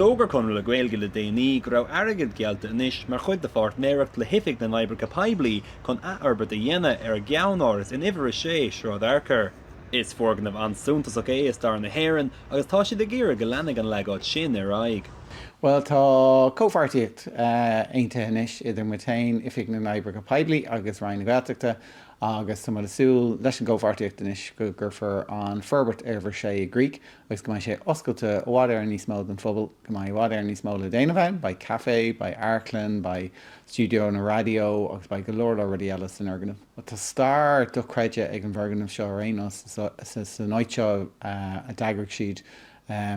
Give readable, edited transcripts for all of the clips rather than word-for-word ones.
Dógur Conradh le Gaeilge le déanaí go raibh airgead geallta inis mar chuid de pháirtnéireacht le hOifig na nOibreacha Poiblí chun airgead a dhéanamh ar Ceannáras in uimhir sé sráid aircear. Is foirgneamh an suantasach is stair na hÉireann agus tá siad ag go leannig an leagáid sin ar aghaidh. Well, tá cópháirtíocht aontaithe inis idir mutain hOifig na nOibreacha Poiblí agus Ryan Gaeilge agus tá mar súil leis an cópháirtíocht inis go gurfar an forbairt uimhir sé Greek agus go mbeidh sé oscailte bhád ar níos mó den phobal go mbeidh bhád ar níos mó le déanamh ba cafe, ba airclann, ba studio na radio agus ba go leor le rudí eile san organamh. Tá stair do chreide ag an bhorganamh seo arénos sa náid seo a dagradh siad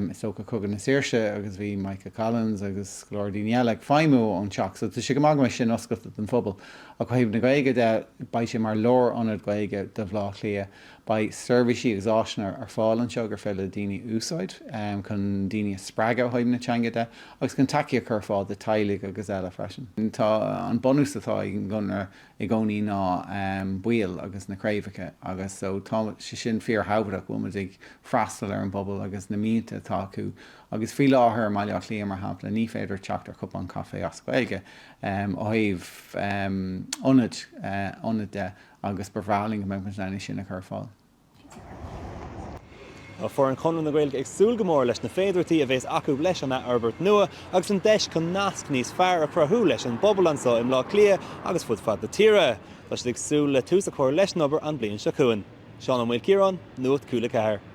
is ook a cogan na Saoirse agus bhí Michael Collins agus glór daoine eile ag feidhmiú ón teach, so tá si go maith mar sin oscailta den phobal. A chuimh na Gaeilge de ba sé mar leor anad Gaeilge de bhlá lia ba serviceí agus áisnar ar fáil an seo gur fé le daoine úsáid chun daoine sppraga chuimh na teanga de agus chun takeí a chur fáil de tailig agus eile freisin. Tá an bonús atá i gcónaí ná bhfuil agus na craomhacha agus so tá si sin fíor habhraach bhfuil muid ag freastal ar an bobal agus na mínta atá acu agus fí láthair maiile líam mar hapla ní féidir teach ar cupán cafe as Gaeilge óibh ionad de agus bhráling go mbeidh na sin a chur fáil. For an Conradh na Gaeilge ag súil go mór leis na féidirtaí a bheits acu leis an Albert nua agus an deis chun nasc níos fearr a prothú leis an bobal anseo im Átha Cliath agus fud fad na tíre. Tá siad ag súil le tús a chur leis nobar an bliain seo cuain. Seán an bhfuil Ciarán, Nuacht Cúla4.